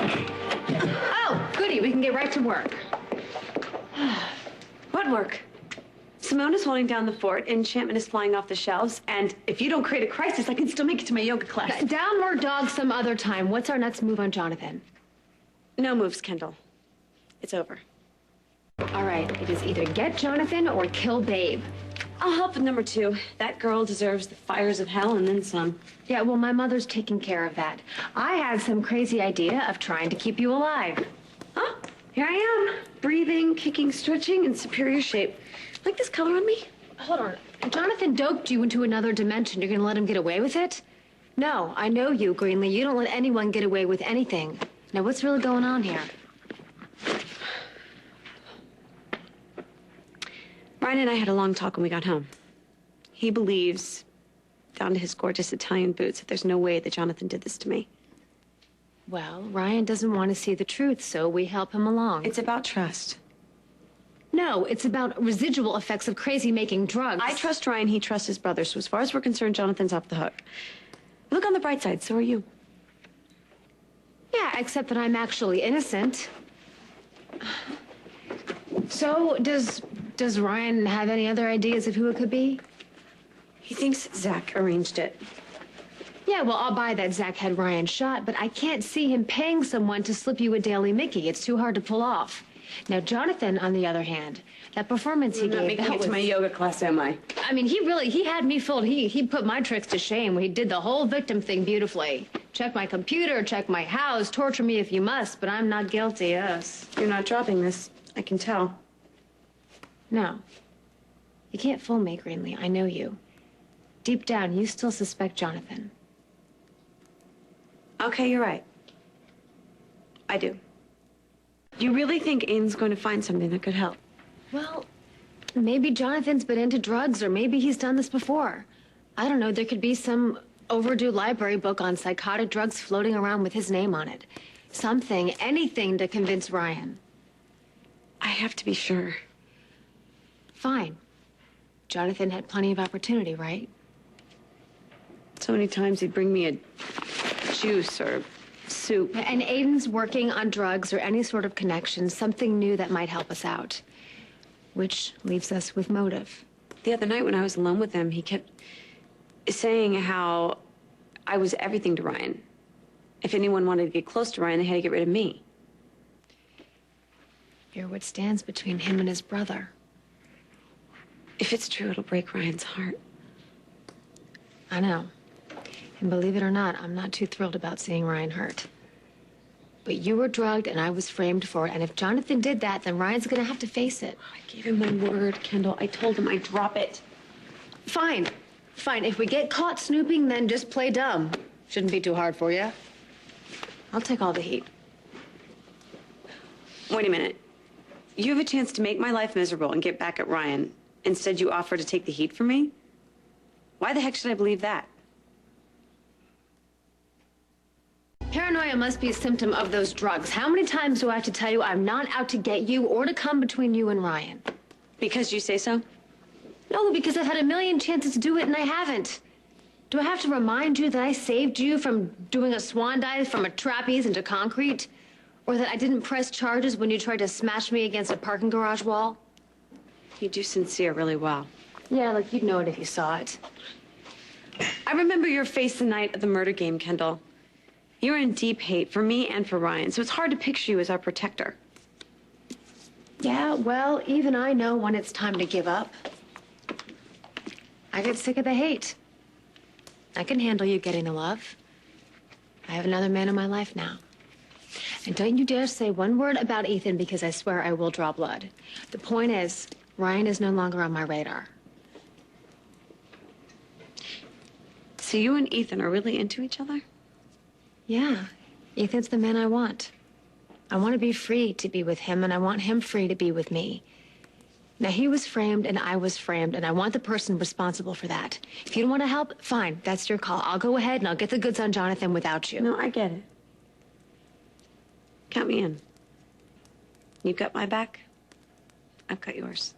Oh, goody, we can get right to work. What work? Simone is holding down the fort, enchantment is flying off the shelves, and if you don't create a crisis, I can still make it to my yoga class. Downward dog some other time. What's our next move on Jonathan? No moves, Kendall. It's over. All right, it is either get Jonathan or kill Babe. I'll help with number 2. That girl deserves the fires of hell and then some. Yeah, well, my mother's taking care of that. I had some crazy idea of trying to keep you alive. Huh? Here I am, breathing, kicking, stretching, in superior shape. Like this color on me? Hold on. Jonathan doped you into another dimension. You're gonna let him get away with it? No, I know you, Greenlee. You don't let anyone get away with anything. Now, what's really going on here? Ryan and I had a long talk when we got home. He believes, down to his gorgeous Italian boots, that there's no way that Jonathan did this to me. Well, Ryan doesn't want to see the truth, so we help him along. It's about trust. No, it's about residual effects of crazy-making drugs. I trust Ryan, he trusts his brother, so as far as we're concerned, Jonathan's off the hook. Look on the bright side, so are you. Yeah, except that I'm actually innocent. So, does Ryan have any other ideas of who it could be? He thinks Zach arranged it. Yeah, well, I'll buy that Zach had Ryan shot, but I can't see him paying someone to slip you a Daily Mickey. It's too hard to pull off. Now, Jonathan, on the other hand, that performance he gave... I'm not making it to my yoga class, am I? I mean, he had me fooled. He put my tricks to shame. He did the whole victim thing beautifully. Check my computer, check my house, torture me if you must, but I'm not guilty, yes. You're not dropping this. I can tell. No. You can't fool me, Greenlee. I know you. Deep down, you still suspect Jonathan. Okay, you're right. I do. You really think Aiden's going to find something that could help? Well, maybe Jonathan's been into drugs, or maybe he's done this before. I don't know, there could be some overdue library book on psychotic drugs floating around with his name on it. Something, anything to convince Ryan. I have to be sure. Fine. Jonathan had plenty of opportunity, right? So many times he'd bring me a juice or soup. And Aiden's working on drugs or any sort of connection, something new that might help us out. Which leaves us with motive. The other night when I was alone with him, he kept saying how I was everything to Ryan. If anyone wanted to get close to Ryan, they had to get rid of me. You're what stands between him and his brother. If it's true, it'll break Ryan's heart. I know. And believe it or not, I'm not too thrilled about seeing Ryan hurt. But you were drugged and I was framed for it. And if Jonathan did that, then Ryan's gonna have to face it. I gave him my word, Kendall. I told him I'd drop it. Fine. Fine. If we get caught snooping, then just play dumb. Shouldn't be too hard for you. I'll take all the heat. Wait a minute. You have a chance to make my life miserable and get back at Ryan. Instead, you offer to take the heat from me? Why the heck should I believe that? Paranoia must be a symptom of those drugs. How many times do I have to tell you I'm not out to get you or to come between you and Ryan? Because you say so? No, because I've had a million chances to do it and I haven't. Do I have to remind you that I saved you from doing a swan dive from a trapeze into concrete? Or that I didn't press charges when you tried to smash me against a parking garage wall? You do sincere really well. Yeah, like you'd know it if you saw it. I remember your face the night of the murder game, Kendall. You were in deep hate for me and for Ryan, so it's hard to picture you as our protector. Yeah, well, even I know when it's time to give up. I get sick of the hate. I can handle you getting the love. I have another man in my life now. And don't you dare say one word about Ethan, because I swear I will draw blood. The point is, Ryan is no longer on my radar. So you and Ethan are really into each other? Yeah, Ethan's the man I want. I want to be free to be with him, and I want him free to be with me. Now, he was framed, and I was framed, and I want the person responsible for that. If you don't want to help, fine, that's your call. I'll go ahead, and I'll get the goods on Jonathan without you. No, I get it. Count me in. You've got my back. I've got yours.